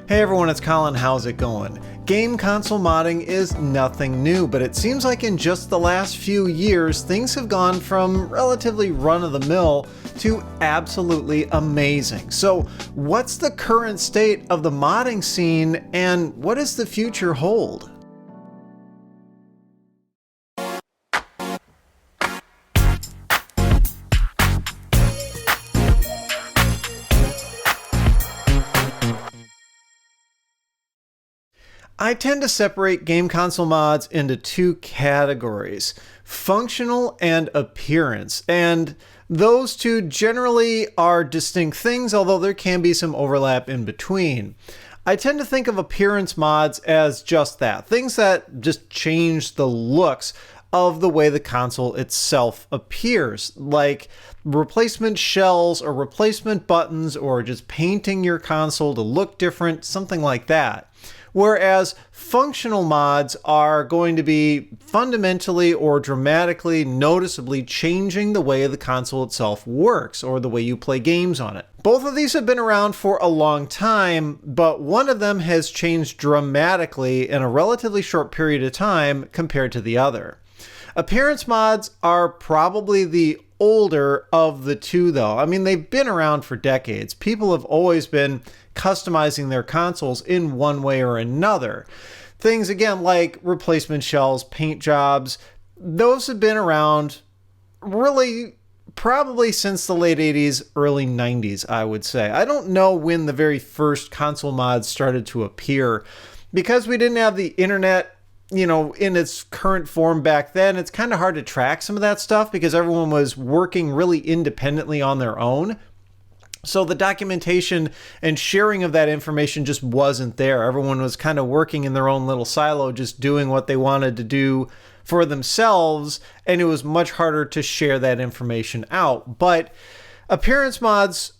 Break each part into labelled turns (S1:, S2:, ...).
S1: Hey everyone, it's Colin. How's it going? Game console modding is nothing new, but it seems like in just the last few years, things have gone from relatively run-of-the-mill to absolutely amazing. So what's the current state of the modding scene, and what does the future hold? I tend to separate game console mods into two categories, functional and appearance, and those two generally are distinct things, although there can be some overlap in between. I tend to think of appearance mods as just that, things that just change the looks of the way the console itself appears, like replacement shells or replacement buttons or just painting your console to look different, something like that. Whereas functional mods are going to be fundamentally or dramatically, noticeably changing the way the console itself works or the way you play games on it. Both of these have been around for a long time, but one of them has changed dramatically in a relatively short period of time compared to the other. Appearance mods are probably the older of the two, though. I mean, they've been around for decades. People have always been customizing their consoles in one way or another. Things, again, like replacement shells, paint jobs, those have been around really probably since the late 80s, early 90s, I would say. I don't know when the very first console mods started to appear. Because we didn't have the internet, in its current form back then, it's kind of hard to track some of that stuff because everyone was working really independently on their own. So the documentation and sharing of that information just wasn't there. Everyone was kind of working in their own little silo, just doing what they wanted to do for themselves, and it was much harder to share that information out. But appearance mods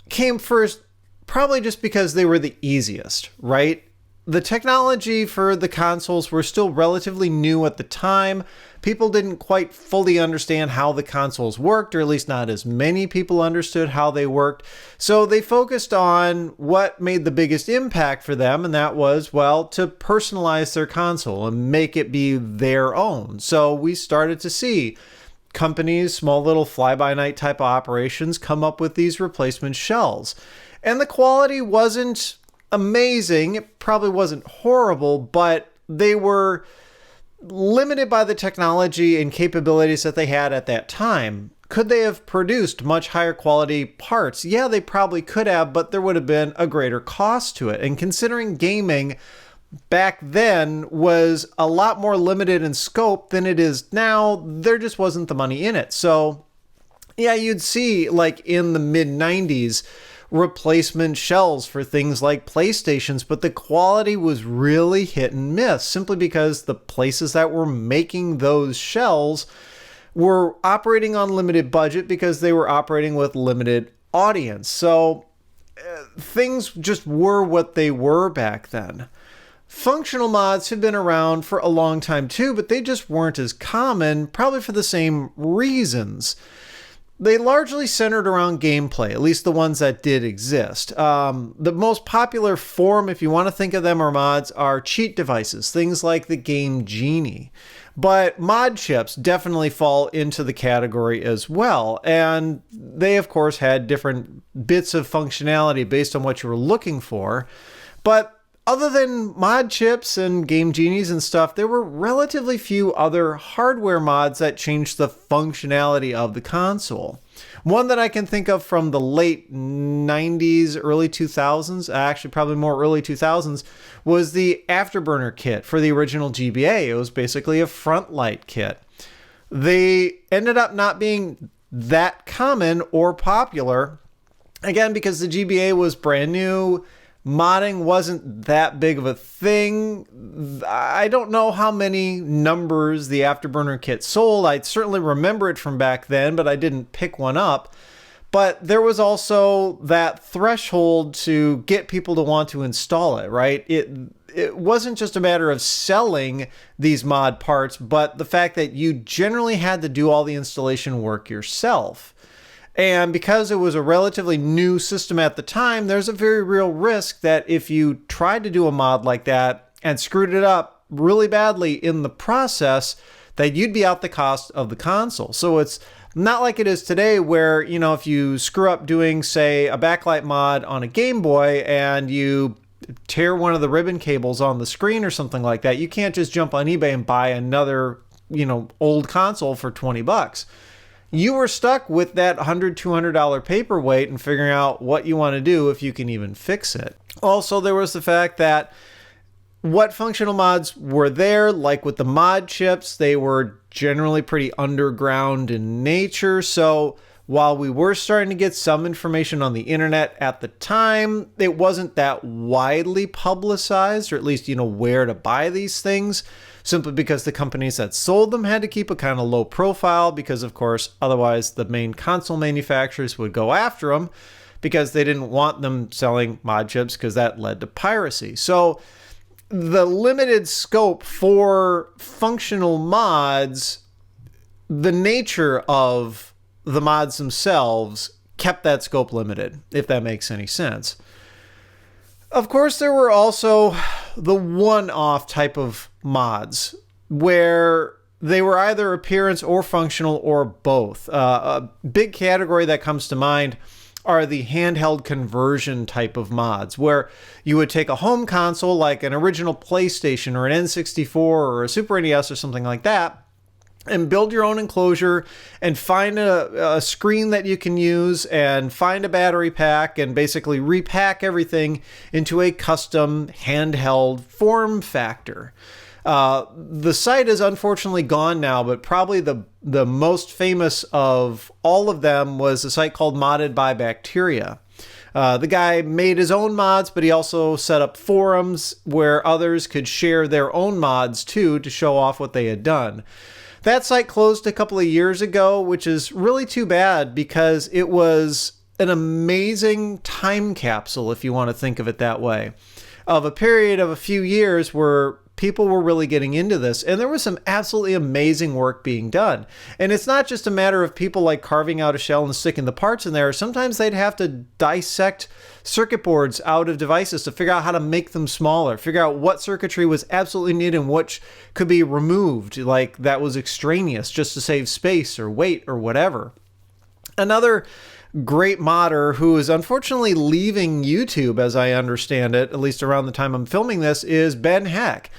S1: came first probably just because they were the easiest, right? The technology for the consoles were still relatively new at the time. People didn't quite fully understand how the consoles worked, or at least not as many people understood how they worked. So they focused on what made the biggest impact for them, and that was, well, to personalize their console and make it be their own. So we started to see companies, small little fly-by-night type of operations, come up with these replacement shells. And the quality wasn't amazing. It probably wasn't horrible, but they were limited by the technology and capabilities that they had at that time. Could they have produced much higher quality parts? Yeah, they probably could have, but there would have been a greater cost to it. And considering gaming back then was a lot more limited in scope than it is now, there just wasn't the money in it. So yeah, you'd see like in the mid 90s, replacement shells for things like PlayStations, but the quality was really hit and miss simply because the places that were making those shells were operating on limited budget because they were operating with limited audience. So things just were what they were back then. Functional mods have been around for a long time too, but they just weren't as common, probably for the same reasons. They largely centered around gameplay, at least the ones that did exist. The most popular form, if you want to think of them, or mods, are cheat devices, things like the Game Genie. But mod chips definitely fall into the category as well. And they, of course, had different bits of functionality based on what you were looking for. But other than mod chips and Game Genies and stuff, there were relatively few other hardware mods that changed the functionality of the console. One that I can think of from the late 90s, early 2000s, actually probably more early 2000s, was the Afterburner kit for the original GBA. It was basically a front light kit. They ended up not being that common or popular, again, because the GBA was brand new. Modding wasn't that big of a thing. I don't know how many numbers the Afterburner kit sold. I certainly remember it from back then, but I didn't pick one up. But there was also that threshold to get people to want to install it, right? It wasn't just a matter of selling these mod parts, but the fact that you generally had to do all the installation work yourself. And because it was a relatively new system at the time, there's a very real risk that if you tried to do a mod like that and screwed it up really badly in the process, that you'd be out the cost of the console. So it's not like it is today where, if you screw up doing, say, a backlight mod on a Game Boy and you tear one of the ribbon cables on the screen or something like that, you can't just jump on eBay and buy another, old console for $20. You were stuck with that $100, $200 paperweight and figuring out what you want to do if you can even fix it. Also, there was the fact that what functional mods were there, like with the mod chips, they were generally pretty underground in nature. So while we were starting to get some information on the internet at the time, it wasn't that widely publicized, or at least, where to buy these things, simply because the companies that sold them had to keep a kind of low profile because, of course, otherwise the main console manufacturers would go after them because they didn't want them selling mod chips because that led to piracy. So the limited scope for functional mods, the nature of the mods themselves kept that scope limited, if that makes any sense. Of course, there were also the one-off type of mods where they were either appearance or functional or both. A big category that comes to mind are the handheld conversion type of mods, where you would take a home console like an original PlayStation or an N64 or a Super NES or something like that, and build your own enclosure and find a screen that you can use and find a battery pack and basically repack everything into a custom handheld form factor. The site is unfortunately gone now, but probably the most famous of all of them was a site called Modded by Bacteria. The guy made his own mods, but he also set up forums where others could share their own mods too to show off what they had done. That site closed a couple of years ago, which is really too bad because it was an amazing time capsule, if you want to think of it that way, of a period of a few years where people were really getting into this, and there was some absolutely amazing work being done. And it's not just a matter of people like carving out a shell and sticking the parts in there. Sometimes they'd have to dissect circuit boards out of devices to figure out how to make them smaller, figure out what circuitry was absolutely needed and which could be removed, like that was extraneous just to save space or weight or whatever. Another great modder who is unfortunately leaving YouTube, as I understand it, at least around the time I'm filming this, is Ben Heck.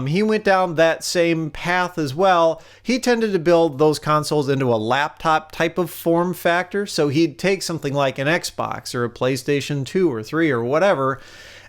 S1: He went down that same path as well. He tended to build those consoles into a laptop type of form factor. So he'd take something like an Xbox or a PlayStation 2 or 3 or whatever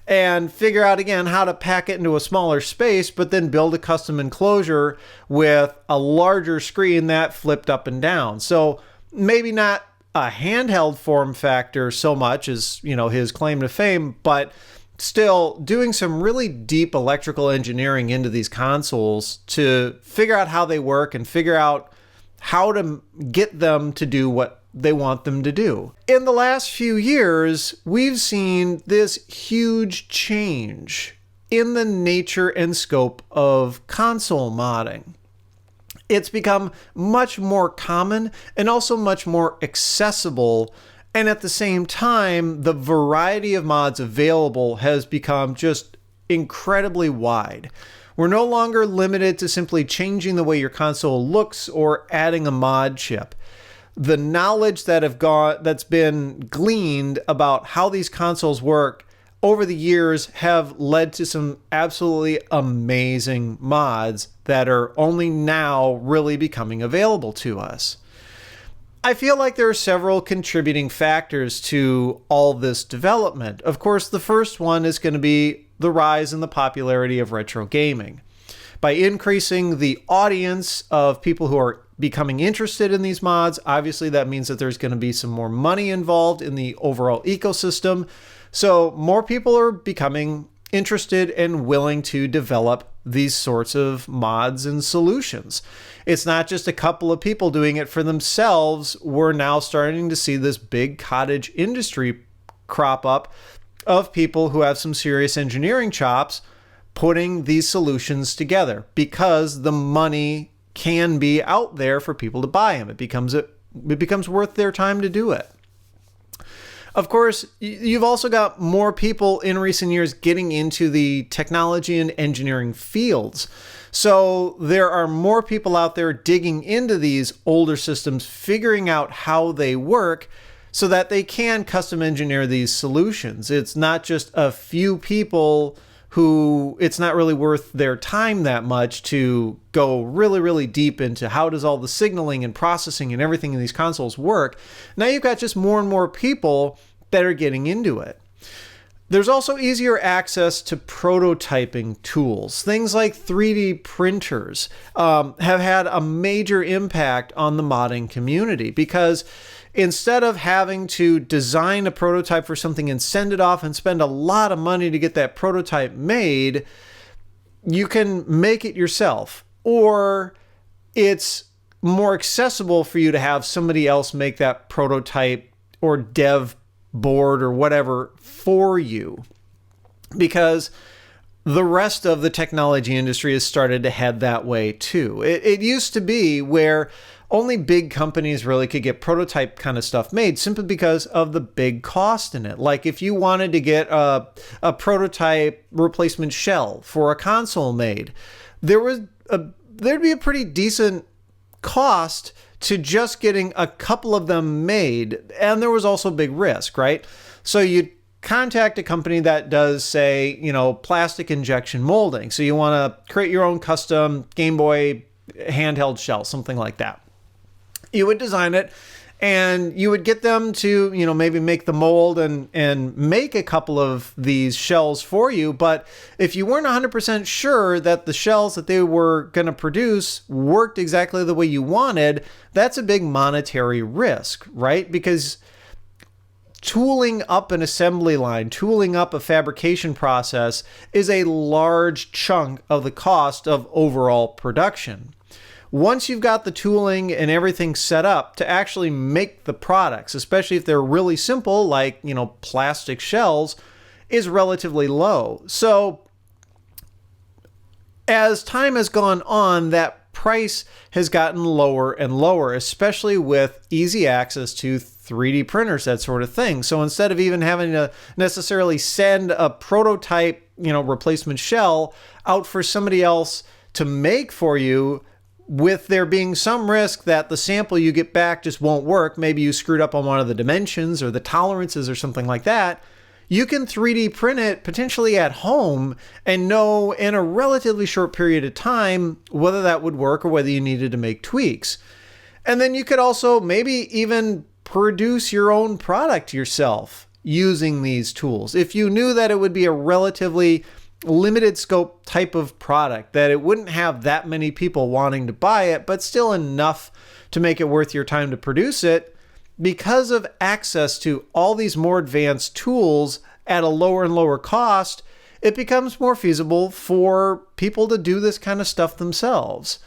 S1: and figure out again how to pack it into a smaller space, but then build a custom enclosure with a larger screen that flipped up and down. So maybe not a handheld form factor so much as, his claim to fame, but still doing some really deep electrical engineering into these consoles to figure out how they work and figure out how to get them to do what they want them to do. In the last few years, we've seen this huge change in the nature and scope of console modding. It's become much more common and also much more accessible. And at the same time, the variety of mods available has become just incredibly wide. We're no longer limited to simply changing the way your console looks or adding a mod chip. The knowledge that's been gleaned about how these consoles work over the years have led to some absolutely amazing mods that are only now really becoming available to us. I feel like there are several contributing factors to all this development. Of course, the first one is going to be the rise in the popularity of retro gaming. By increasing the audience of people who are becoming interested in these mods, obviously that means that there's going to be some more money involved in the overall ecosystem. So more people are becoming interested and willing to develop these sorts of mods and solutions. It's not just a couple of people doing it for themselves. We're now starting to see this big cottage industry crop up of people who have some serious engineering chops putting these solutions together because the money can be out there for people to buy them. It becomes it becomes worth their time to do it. Of course, you've also got more people in recent years getting into the technology and engineering fields. So there are more people out there digging into these older systems, figuring out how they work so that they can custom engineer these solutions. It's not just a few people who it's not really worth their time that much to go really, really deep into how does all the signaling and processing and everything in these consoles work. Now you've got just more and more people that are getting into it. There's also easier access to prototyping tools. Things like 3D printers have had a major impact on the modding community, because instead of having to design a prototype for something and send it off and spend a lot of money to get that prototype made, you can make it yourself, or it's more accessible for you to have somebody else make that prototype or dev board or whatever for you, because the rest of the technology industry has started to head that way too. It used to be where only big companies really could get prototype kind of stuff made simply because of the big cost in it. Like if you wanted to get a prototype replacement shell for a console made, there'd be a pretty decent cost to just getting a couple of them made. And there was also big risk, right? So you'd contact a company that does, say, plastic injection molding. So you want to create your own custom Game Boy handheld shell, something like that. You would design it and you would get them to, maybe make the mold and make a couple of these shells for you. But if you weren't 100% sure that the shells that they were going to produce worked exactly the way you wanted, that's a big monetary risk, right? Because tooling up an assembly line, tooling up a fabrication process is a large chunk of the cost of overall production. Once you've got the tooling and everything set up to actually make the products, especially if they're really simple, like, plastic shells, is relatively low. So as time has gone on, that price has gotten lower and lower, especially with easy access to 3D printers, that sort of thing. So instead of even having to necessarily send a prototype, replacement shell out for somebody else to make for you, with there being some risk that the sample you get back just won't work, maybe you screwed up on one of the dimensions or the tolerances or something like that, you can 3D print it potentially at home and know in a relatively short period of time whether that would work or whether you needed to make tweaks. And then you could also maybe even produce your own product yourself using these tools. If you knew that it would be a relatively limited scope type of product, that it wouldn't have that many people wanting to buy it, but still enough to make it worth your time to produce it, because of access to all these more advanced tools at a lower and lower cost, it becomes more feasible for people to do this kind of stuff themselves.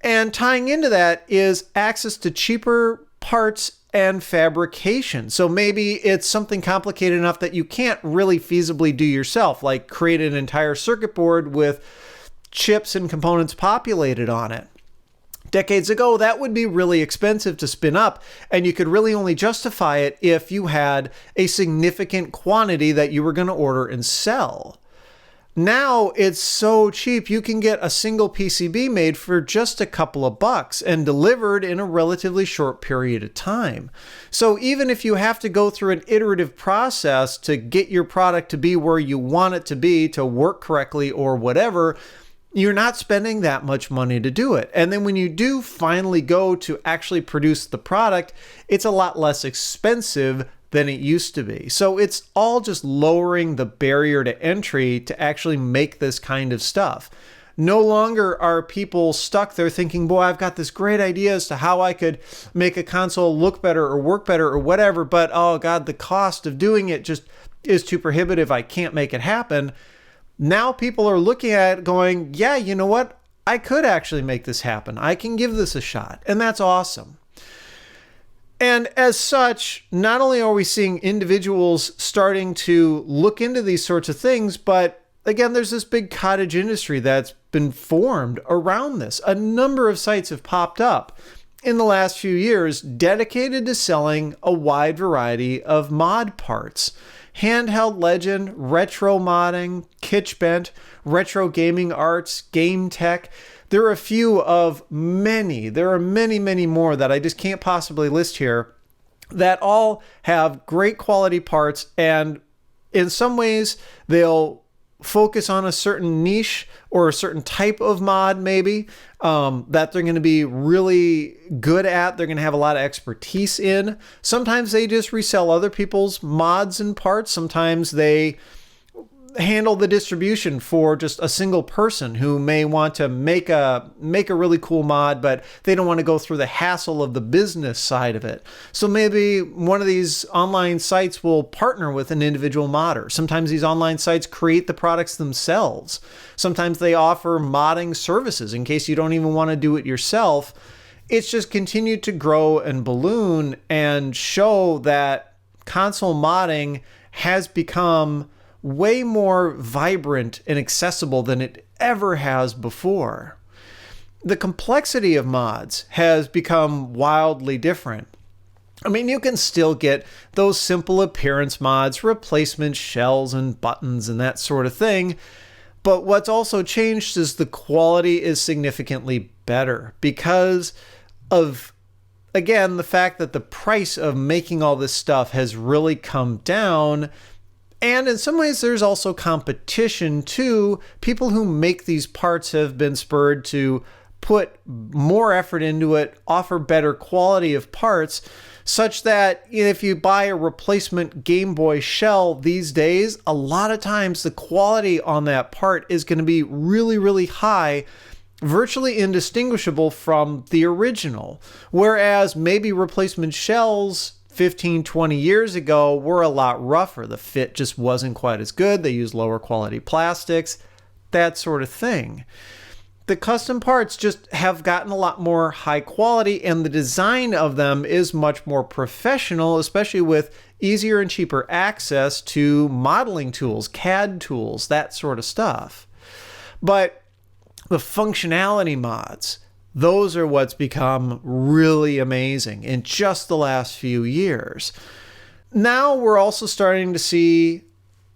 S1: And tying into that is access to cheaper parts and fabrication. So maybe it's something complicated enough that you can't really feasibly do yourself, like create an entire circuit board with chips and components populated on it. Decades ago, that would be really expensive to spin up, and you could really only justify it if you had a significant quantity that you were going to order and sell. Now it's so cheap, you can get a single PCB made for just a couple of bucks and delivered in a relatively short period of time. So even if you have to go through an iterative process to get your product to be where you want it to be, to work correctly or whatever, you're not spending that much money to do it. And then when you do finally go to actually produce the product, it's a lot less expensive than it used to be. So it's all just lowering the barrier to entry to actually make this kind of stuff. No longer are people stuck there thinking, boy, I've got this great idea as to how I could make a console look better or work better or whatever, but oh God, the cost of doing it just is too prohibitive. I can't make it happen. Now people are looking at it going, yeah, you know what? I could actually make this happen. I can give this a shot. And that's awesome. And as such, not only are we seeing individuals starting to look into these sorts of things, but again, there's this big cottage industry that's been formed around this. A number of sites have popped up. in the last few years dedicated to selling a wide variety of mod parts. Handheld Legend, retro modding, Kitschbent, retro gaming arts, game tech. There are a few of many. There are many, many more that I just can't possibly list here that all have great quality parts, and in some ways they'll focus on a certain niche or a certain type of mod maybe that they're going to be really good at. They're going to have a lot of expertise in. Sometimes they just resell other people's mods and parts. Sometimes they handle the distribution for just a single person who may want to make a really cool mod, but they don't want to go through the hassle of the business side of it. So maybe one of these online sites will partner with an individual modder. Sometimes these online sites create the products themselves. Sometimes they offer modding services in case you don't even want to do it yourself. It's just continued to grow and balloon and show that console modding has become way more vibrant and accessible than it ever has before. The complexity of mods has become wildly different. I mean, you can still get those simple appearance mods, replacement shells and buttons and that sort of thing. But what's also changed is the quality is significantly better because of, again, the fact that the price of making all this stuff has really come down. And in some ways, there's also competition too. People who make these parts have been spurred to put more effort into it, offer better quality of parts, such that if you buy a replacement Game Boy shell these days, a lot of times the quality on that part is going to be really, really high, virtually indistinguishable from the original. Whereas maybe replacement shells 15, 20 years ago were a lot rougher. The fit just wasn't quite as good. They used lower quality plastics, that sort of thing. The custom parts just have gotten a lot more high quality, and the design of them is much more professional, especially with easier and cheaper access to modeling tools, CAD tools, that sort of stuff. But the functionality mods, those are what's become really amazing in just the last few years. Now we're also starting to see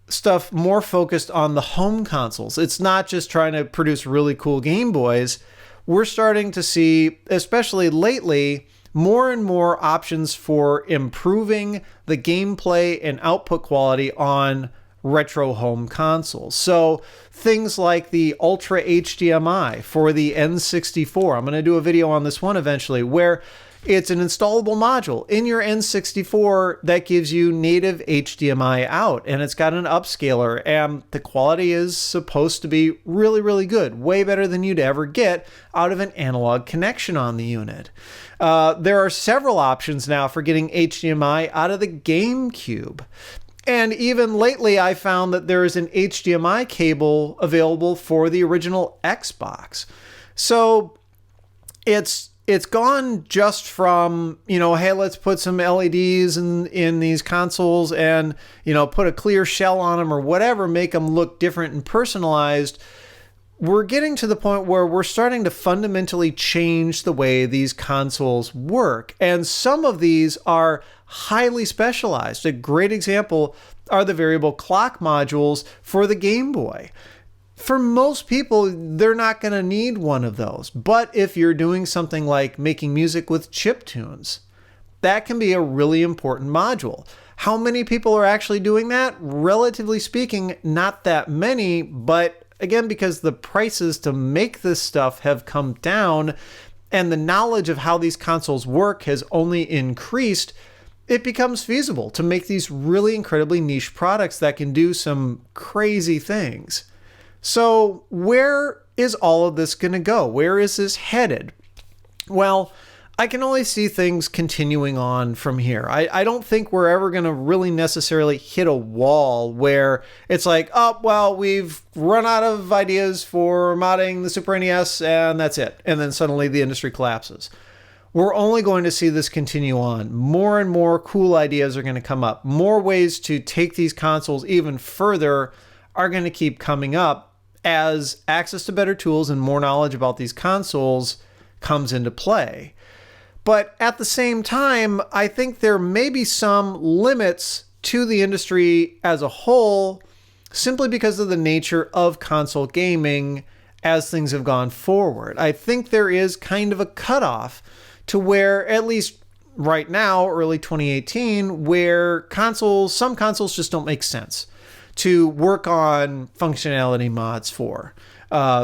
S1: stuff more focused on the home consoles. It's not just trying to produce really cool Game Boys. We're starting to see, especially lately, more and more options for improving the gameplay and output quality on retro home consoles. So things like the Ultra HDMI for the N64. I'm going to do a video on this one eventually, where it's an installable module in your N64 that gives you native HDMI out, and it's got an upscaler, and the quality is supposed to be really, really good, way better than you'd ever get out of an analog connection on the unit. There are several options now for getting HDMI out of the GameCube. And even lately, I found that there is an HDMI cable available for the original Xbox. So it's gone just from, hey, let's put some LEDs in these consoles and, put a clear shell on them or whatever, make them look different and personalized. We're getting to the point where we're starting to fundamentally change the way these consoles work. And some of these are highly specialized. A great example are the variable clock modules for the Game Boy. For most people, they're not going to need one of those. But if you're doing something like making music with chiptunes, that can be a really important module. How many people are actually doing that? Relatively speaking, not that many, but again, because the prices to make this stuff have come down and the knowledge of how these consoles work has only increased, it becomes feasible to make these really incredibly niche products that can do some crazy things. So where is all of this going to go? Where is this headed? Well, I can only see things continuing on from here. I don't think we're ever going to really necessarily hit a wall where it's like, oh, well, we've run out of ideas for modding the Super NES and that's it. And then suddenly the industry collapses. We're only going to see this continue on. More and more cool ideas are going to come up. More ways to take these consoles even further are going to keep coming up as access to better tools and more knowledge about these consoles comes into play. But at the same time, I think there may be some limits to the industry as a whole, simply because of the nature of console gaming as things have gone forward. I think there is kind of a cutoff to where, at least right now, early 2018, where some consoles just don't make sense to work on functionality mods for.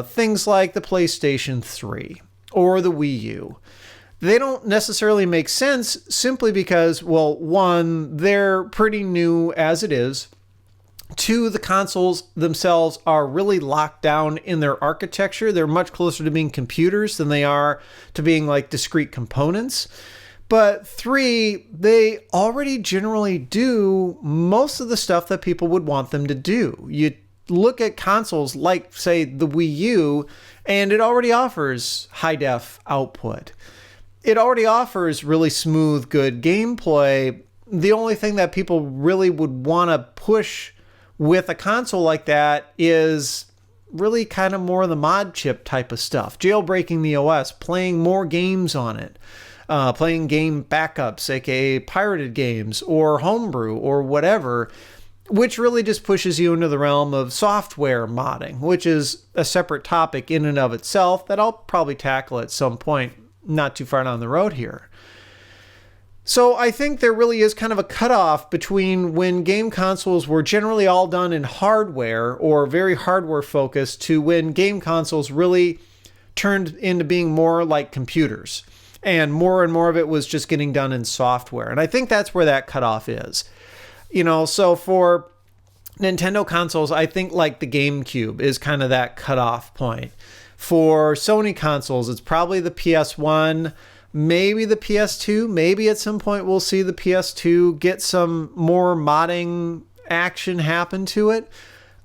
S1: Things like the PlayStation 3 or the Wii U. They don't necessarily make sense simply because, well, one, they're pretty new as it is. Two, the consoles themselves are really locked down in their architecture. They're much closer to being computers than they are to being like discrete components. But three, they already generally do most of the stuff that people would want them to do. You look at consoles like, say, the Wii U, and it already offers high-def output. It already offers really smooth, good gameplay. The only thing that people really would want to push with a console like that is really kind of more of the mod chip type of stuff. Jailbreaking the OS, playing more games on it, playing game backups, aka pirated games, or homebrew, or whatever, which really just pushes you into the realm of software modding, which is a separate topic in and of itself that I'll probably tackle at some point not too far down the road here. So I think there really is kind of a cutoff between when game consoles were generally all done in hardware or very hardware focused to when game consoles really turned into being more like computers. And more of it was just getting done in software. And I think that's where that cutoff is. So for Nintendo consoles, I think like the GameCube is kind of that cutoff point. For Sony consoles, it's probably the PS1, maybe the PS2. Maybe at some point we'll see the PS2 get some more modding action happen to it.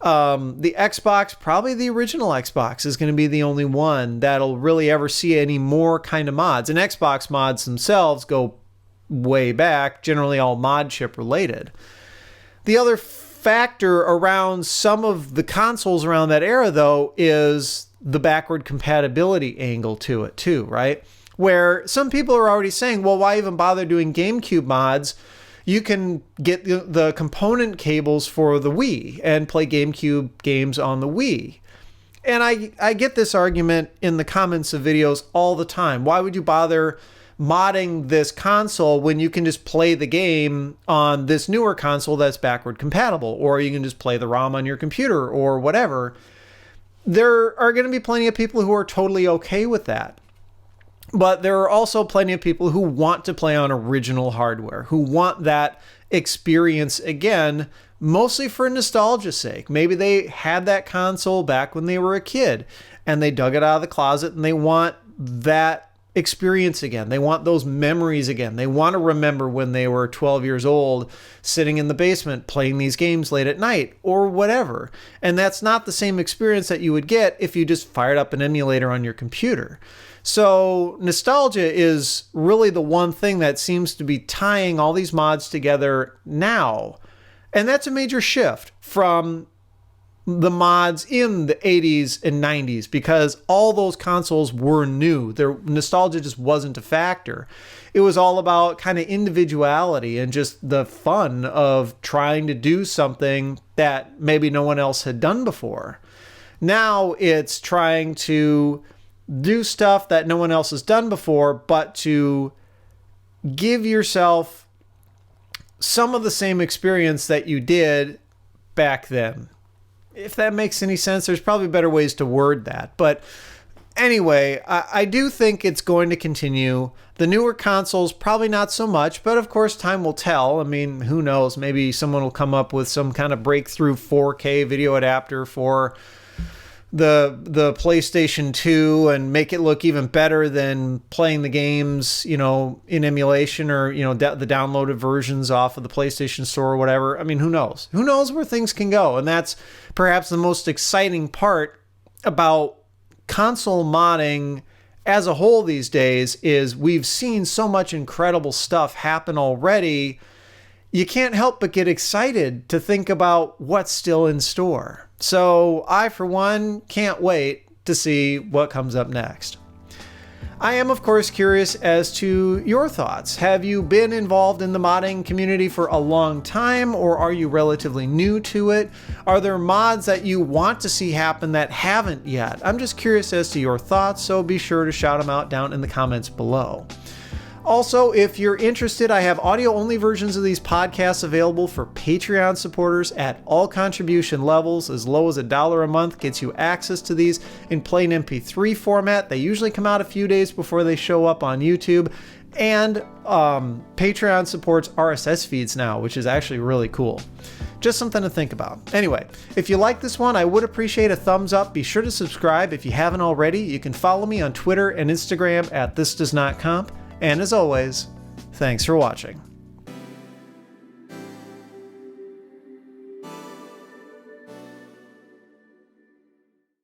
S1: The Xbox, probably the original Xbox, is going to be the only one that'll really ever see any more kind of mods. And Xbox mods themselves go way back, generally all mod chip related. The other factor around some of the consoles around that era, though, is the backward compatibility angle to it too, right? Where some people are already saying, well, why even bother doing GameCube mods? You can get the component cables for the Wii and play GameCube games on the Wii. And I get this argument in the comments of videos all the time. Why would you bother modding this console when you can just play the game on this newer console that's backward compatible? Or you can just play the ROM on your computer or whatever. There are going to be plenty of people who are totally okay with that. But there are also plenty of people who want to play on original hardware, who want that experience again, mostly for nostalgia's sake. Maybe they had that console back when they were a kid and they dug it out of the closet and they want that experience again. They want those memories again. They want to remember when they were 12 years old, sitting in the basement playing these games late at night or whatever. And that's not the same experience that you would get if you just fired up an emulator on your computer. So nostalgia is really the one thing that seems to be tying all these mods together now. And that's a major shift from the mods in the 80s and 90s, because all those consoles were new. Their nostalgia just wasn't a factor. It was all about kind of individuality and just the fun of trying to do something that maybe no one else had done before. Now it's trying to do stuff that no one else has done before, but to give yourself some of the same experience that you did back then. If that makes any sense, there's probably better ways to word that. But anyway, I do think it's going to continue. The newer consoles, probably not so much, but of course time will tell. I mean, who knows? Maybe someone will come up with some kind of breakthrough 4K video adapter for the PlayStation 2 and make it look even better than playing the games, in emulation or, the downloaded versions off of the PlayStation Store or whatever. I mean, who knows? Who knows where things can go? And that's perhaps the most exciting part about console modding as a whole these days is we've seen so much incredible stuff happen already. You can't help but get excited to think about what's still in store. So I, for one, can't wait to see what comes up next. I am, of course, curious as to your thoughts. Have you been involved in the modding community for a long time, or are you relatively new to it? Are there mods that you want to see happen that haven't yet? I'm just curious as to your thoughts, so be sure to shout them out down in the comments below. Also, if you're interested, I have audio-only versions of these podcasts available for Patreon supporters at all contribution levels. As low as $1 a month gets you access to these in plain MP3 format. They usually come out a few days before they show up on YouTube. And Patreon supports RSS feeds now, which is actually really cool. Just something to think about. Anyway, if you like this one, I would appreciate a thumbs up. Be sure to subscribe if you haven't already. You can follow me on Twitter and Instagram at thisdoesnotcomp. And as always, thanks for watching.